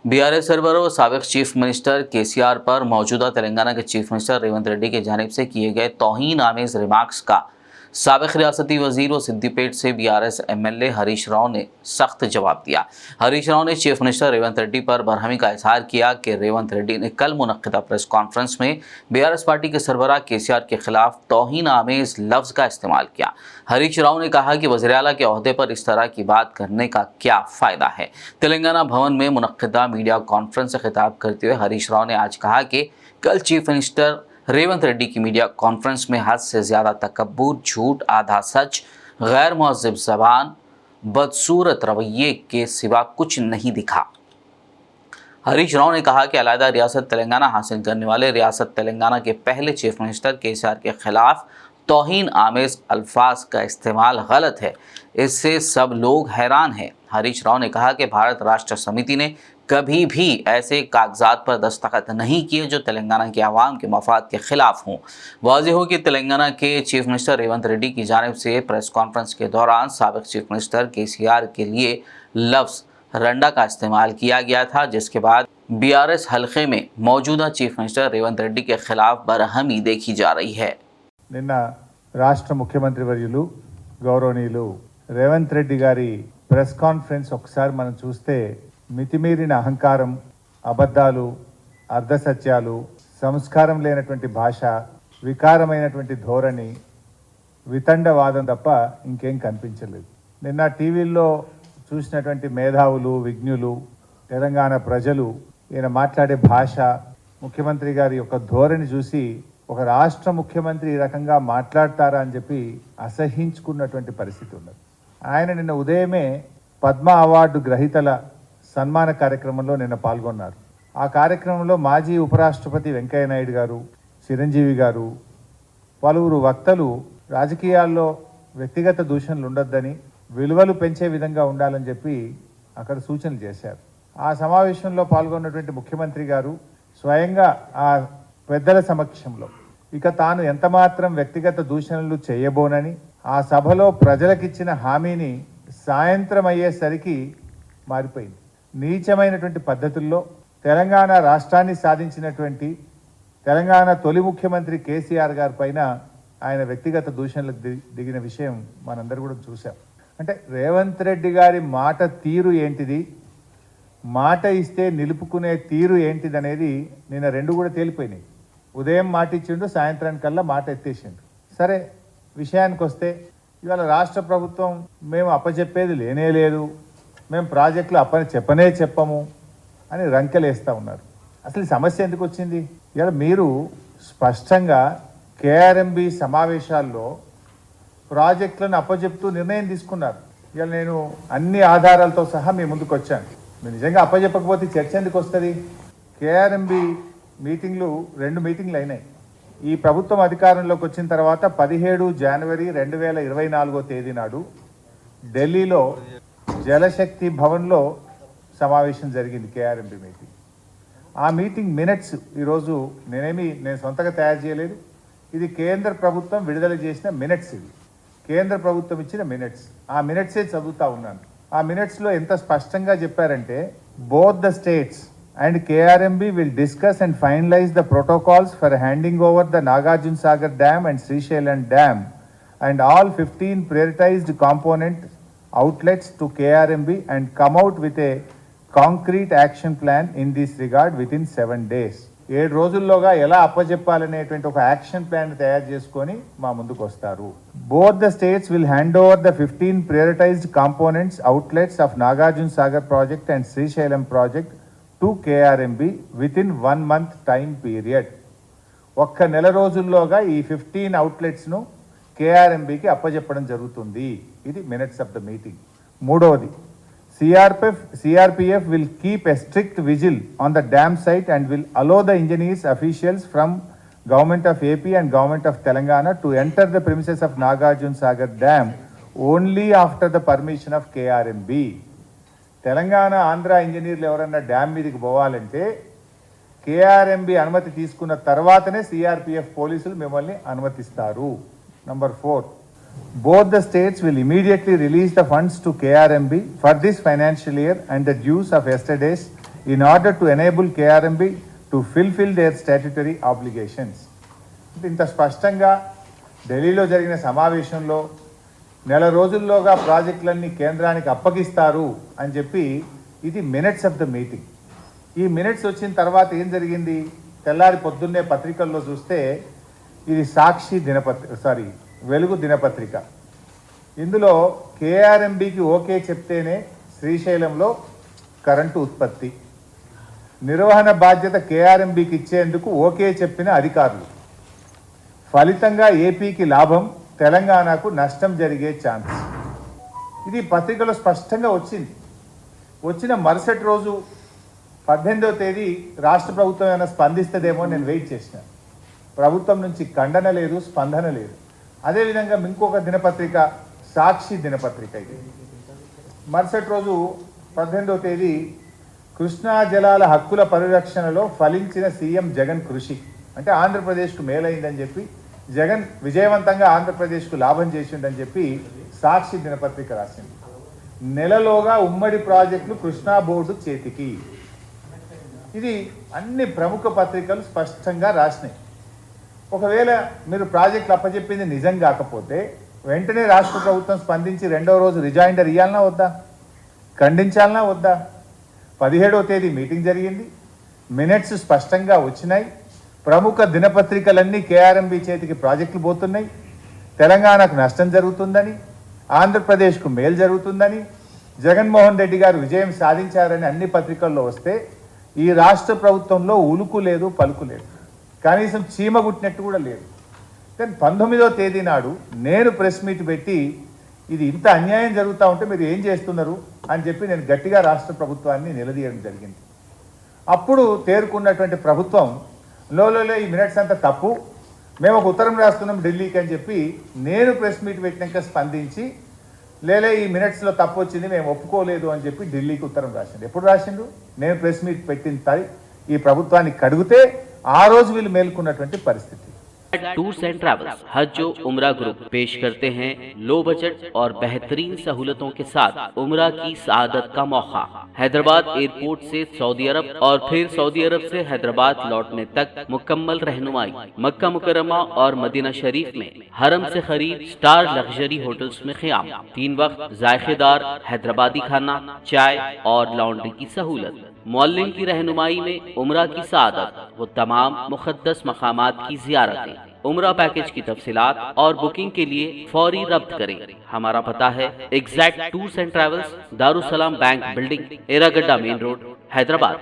BRS सरबराह व साबिक chief minister KCR पर मौजूदा तेलंगाना के चीफ मिनिस्टर रेवंत रेड्डी की जानिब से किए गए तौहीन आमेज रिमार्क्स का साबिक रियासती वजीर व सिद्दीपेट से बीआरएस एमएलए हरीश राव ने सख्त जवाब दिया। हरीश राव ने चीफ मिनिस्टर रेवंत रेड्डी पर बरहमी का इजहार किया कि रेवंत रेड्डी ने कल मुनक्किदा प्रेस कॉन्फ्रेंस में बीआरएस पार्टी के सरबराह केसीआर के खिलाफ तौहीन आमेज लफ्ज़ का इस्तेमाल किया। हरीश राव ने कहा कि वज़ीर आला के ओहदे पर इस तरह की बात करने का क्या फ़ायदा है। तेलंगाना भवन में मुनक्किदा मीडिया कॉन्फ्रेंस से खिताब करते हुए हरीश राव ने आज कहा कि कल चीफ मिनिस्टर रेवंत रेड्डी की मीडिया कॉन्फ्रेंस में हद से ज़्यादा तकब्बुर, झूठ, आधा सच, गैर मुहज़्ज़ब ज़बान, बदसूरत रवैये के सिवा कुछ नहीं दिखा। हरीश राव ने कहा कि अलहदा रियासत तेलंगाना हासिल करने वाले रियासत तेलंगाना के पहले चीफ मिनिस्टर केसीआर के खिलाफ तौहीन आमेज अल्फाज का इस्तेमाल गलत है, इससे सब लोग हैरान हैं। हरीश राव ने कहा कि भारत राष्ट्र समिति ने कभी भी ऐसे कागजात पर दस्तखत नहीं किए जो तेलंगाना के आवाम के मफाद के खिलाफ हों। वाज़ेह हो कि तेलंगाना के चीफ मिनिस्टर रेवंत रेड्डी की जानिब से प्रेस कॉन्फ्रेंस के दौरान साबिक चीफ मिनिस्टर केसीआर के लिए लफ्ज़ रंडा का इस्तेमाल किया गया था, जिसके बाद बीआरएस हल्के में मौजूदा चीफ मिनिस्टर रेवंत रेड्डी के खिलाफ बरहमी देखी जा रही है। నిన్న రాష్ట్ర ముఖ్యమంత్రి వర్యులు గౌరవనీయులు రేవంత్ రెడ్డి గారి ప్రెస్ కాన్ఫరెన్స్ ఒకసారి మనం చూస్తే మితిమీరిన అహంకారం, అబద్ధాలు, అర్ధసత్యాలు, సంస్కారం లేనటువంటి భాష, వికారమైనటువంటి ధోరణి, వితండవాదం తప్ప ఇంకేం కనిపించలేదు. నిన్న టీవీల్లో చూసినటువంటి మేధావులు, విజ్ఞులు, తెలంగాణ ప్రజలు ఈయన మాట్లాడే భాష, ముఖ్యమంత్రి గారి యొక్క ధోరణి చూసి ఒక రాష్ట్ర ముఖ్యమంత్రి ఈ రకంగా మాట్లాడతారా అని చెప్పి అసహించుకున్నటువంటి పరిస్థితి ఉన్నది. ఆయన నిన్న ఉదయమే పద్మ అవార్డు గ్రహీతల సన్మాన కార్యక్రమంలో నిన్న పాల్గొన్నారు. ఆ కార్యక్రమంలో మాజీ ఉపరాష్ట్రపతి వెంకయ్య నాయుడు గారు, చిరంజీవి గారు, పలువురు వక్తలు రాజకీయాల్లో వ్యక్తిగత దూషణలు ఉండొద్దని, విలువలు పెంచే విధంగా ఉండాలని చెప్పి అక్కడ సూచనలు చేశారు. ఆ సమావేశంలో పాల్గొన్నటువంటి ముఖ్యమంత్రి గారు స్వయంగా ఆ పెద్దల సమక్షంలో ఇక తాను ఎంతమాత్రం వ్యక్తిగత దూషణలు చేయబోనని, ఆ సభలో ప్రజలకిచ్చిన హామీని సాయంత్రం అయ్యేసరికి మారిపోయింది. నీచమైనటువంటి పద్ధతుల్లో తెలంగాణ రాష్ట్రాన్ని సాధించినటువంటి తెలంగాణ తొలి ముఖ్యమంత్రి కేసీఆర్ గారి పైన ఆయన వ్యక్తిగత దూషణలకు దిగిన విషయం మనందరూ కూడా చూసాం. అంటే రేవంత్ రెడ్డి గారి మాట తీరు ఏంటిది, మాట ఇస్తే నిలుపుకునే తీరు ఏంటిది అనేది నిన్న రెండు కూడా తేలిపోయినాయి. ఉదయం మాట ఇచ్చిండు, సాయంత్రానికల్లా మాట ఎత్తేసిండు. సరే, విషయానికి వస్తే ఇవాళ రాష్ట్ర ప్రభుత్వం మేము అప్పచెప్పేది లేనే లేదు, మేము ప్రాజెక్టులు చెప్పము అని రంకెలేస్తూ ఉన్నారు. అసలు ఈ సమస్య ఎందుకు వచ్చింది? ఇవాళ మీరు స్పష్టంగా కేఆర్ఎంబి సమావేశాల్లో ప్రాజెక్టులను అప్పచెప్తూ నిర్ణయం తీసుకున్నారు. ఇవాళ నేను అన్ని ఆధారాలతో సహా మీ ముందుకు వచ్చాను. మీరు నిజంగా అప్పచెప్పకపోతే చర్చ ఎందుకు వస్తుంది? కేఆర్ఎంబి మీటింగ్లు 2 మీటింగ్లు అయినాయి. ఈ ప్రభుత్వం అధికారంలోకి వచ్చిన తర్వాత 17 జనవరి 2024 తేదీ నాడు ఢిల్లీలో జలశక్తి భవన్లో సమావేశం జరిగింది కేఆర్ఎంబి మీటింగ్. ఆ మీటింగ్ మినిట్స్ ఈరోజు నేను సొంతగా తయారు చేయలేదు, ఇది కేంద్ర ప్రభుత్వం విడుదల చేసిన మినిట్స్. ఇది కేంద్ర ప్రభుత్వం ఇచ్చిన మినిట్స్. ఆ మినిట్సే చదువుతా ఉన్నాను. ఆ మినిట్స్లో ఎంత స్పష్టంగా చెప్పారంటే, both the states and KRMB will discuss and finalize the protocols for handing over the Nagarjuna Sagar Dam and Srisailam Dam and all 15 prioritized component outlets to KRMB and come out with a concrete action plan in this regard within 7 days. 7 రోజుల్లోగా ఎలా అప్పచెప్పాలనేటువంటి ఒక action plan తయారు చేసుకొని మా ముందుకు వస్తారు. Both the states will hand over the 15 prioritized components outlets of Nagarjuna Sagar project and Srisailam project to KRMB within 1 month time period. ఒక్క నెల రోజుల్లోగా ఈ 15 అవుట్లెట్స్ను కేఆర్ఎంబికి అప్పచెప్పడం జరుగుతుంది. ఇది మినిట్స్ ఆఫ్ ద మీటింగ్. మూడవది, CRPF will keep a strict vigil on the dam site and will allow the engineers officials from government of AP and government of Telangana to enter the premises of Nagarjuna Sagar dam only after the permission of KRMB. Telangana Andhra ఇంజనీర్లు ఎవరన్నా dam మీదకి పోవాలంటే KRMB అనుమతి తీసుకున్న తర్వాతనే CRPF పోలీసులు మిమ్మల్ని అనుమతిస్తారు. Number 4, both the states will immediately release the funds to KRMB for this financial year and the dues of yesterday's in order to enable KRMB to fulfill their statutory obligations. ఇంత స్పష్టంగా ఢిల్లీలో జరిగిన సమావేశంలో నెల రోజుల్లోగా ప్రాజెక్టులన్నీ కేంద్రానికి అప్పగిస్తారు అని చెప్పి ఇది మినిట్స్ ఆఫ్ ద మీటింగ్. ఈ మినిట్స్ వచ్చిన తర్వాత ఏం జరిగింది? తెల్లారి పొద్దున్నే పత్రికల్లో చూస్తే ఇది సాక్షి వెలుగు దినపత్రిక. ఇందులో కేఆర్ఎంబికి ఓకే చెప్తేనే శ్రీశైలంలో కరెంటు ఉత్పత్తి, నిర్వహణ బాధ్యత కేఆర్ఎంబికి ఇచ్చేందుకు ఓకే చెప్పిన అధికారులు, ఫలితంగా ఏపీకి లాభం, తెలంగాణకు నష్టం జరిగే ఛాన్స్. ఇది పత్రికలో స్పష్టంగా వచ్చింది. వచ్చిన మరుసటి రోజు 18వ తేదీ రాష్ట్ర ప్రభుత్వం ఏమైనా స్పందిస్తుందేమో నేను వెయిట్ చేసిన. ప్రభుత్వం నుంచి ఖండన లేదు, స్పందన లేదు. అదేవిధంగా ఇంకొక దినపత్రిక సాక్షి దినపత్రిక, ఇది మరుసటి రోజు 18వ తేదీ కృష్ణా జలాల హక్కుల పరిరక్షణలో ఫలించిన సీఎం జగన్ కృషి, అంటే ఆంధ్రప్రదేశ్కు మేలైందని చెప్పి, జగన్ విజయవంతంగా ఆంధ్రప్రదేశ్కు లాభం చేసిండని చెప్పి సాక్షి దినపత్రిక రాసింది. నెలలోగా ఉమ్మడి ప్రాజెక్టులు కృష్ణా బోర్డు చేతికి. ఇది అన్ని ప్రముఖ పత్రికలు స్పష్టంగా రాసినాయి. ఒకవేళ మీరు ప్రాజెక్టులు అప్పచెప్పింది నిజం కాకపోతే వెంటనే రాష్ట్ర ప్రభుత్వం స్పందించి 2వ రోజు రిజైండర్ ఇవ్వాలన్నా వద్దా, ఖండించాలన్నా వద్దా? 17వ తేదీ మీటింగ్ జరిగింది, మినిట్స్ స్పష్టంగా వచ్చినాయి. ప్రముఖ దినపత్రికలన్నీ కేఆర్ఎంబి చేతికి ప్రాజెక్టులు పోతున్నాయి, తెలంగాణకు నష్టం జరుగుతుందని, ఆంధ్రప్రదేశ్కు మేలు జరుగుతుందని, జగన్మోహన్ రెడ్డి గారు విజయం సాధించారని అన్ని పత్రికల్లో వస్తే ఈ రాష్ట్ర ప్రభుత్వంలో ఉలుకు లేదు, పలుకు లేదు, కనీసం చీమ గుట్టినట్టు కూడా లేదు. కానీ 19వ తేదీ నాడు నేను ప్రెస్ మీట్ పెట్టి ఇది ఇంత అన్యాయం జరుగుతూ ఉంటే మీరు ఏం చేస్తున్నారు అని చెప్పి నేను గట్టిగా రాష్ట్ర ప్రభుత్వాన్ని నిలదీయడం జరిగింది. అప్పుడు తేరుకున్నటువంటి ప్రభుత్వం లోలోలే ఈ మినిట్స్ అంతా తప్పు, మేము ఒక ఉత్తరం రాస్తున్నాం ఢిల్లీకి అని చెప్పి నేను ప్రెస్ మీట్ పెట్టినాక స్పందించి లేలే ఈ మినిట్స్లో తప్పు వచ్చింది, మేము ఒప్పుకోలేదు అని చెప్పి ఢిల్లీకి ఉత్తరం రాసిండు. ఎప్పుడు రాసిండు? నేను ప్రెస్ మీట్ పెట్టిన ఈ ప్రభుత్వాన్ని కడిగితే ఆ రోజు వీళ్ళు మేల్కొన్నటువంటి పరిస్థితి. टूर्स एंड ट्रैवल्स हज उम्रा ग्रुप पेश करते हैं लो बजट और बेहतरीन सहूलतों के साथ उम्रा की सआदत का मौका। हैदराबाद एयरपोर्ट से सऊदी अरब और फिर सऊदी अरब से हैदराबाद लौटने तक मुकम्मल रहनुमाई। मक्का मुकर्रमा और मदीना शरीफ में हरम से करीब स्टार लग्जरी होटल्स में क़याम, 3 वक्त जायकेदार हैदराबादी खाना, चाय और लॉन्ड्री की सहूलत। मौल्लिम की रहनुमाई में उम्रा की सआदत वो तमाम मुक़द्दस मकामात की ज़ियारतें। उम्रा पैकेज की तफसीलात और बुकिंग के लिए फौरी रब्त करें। हमारा पता है exact tours and travels, Darussalam bank building, Erragadda main road, Hyderabad.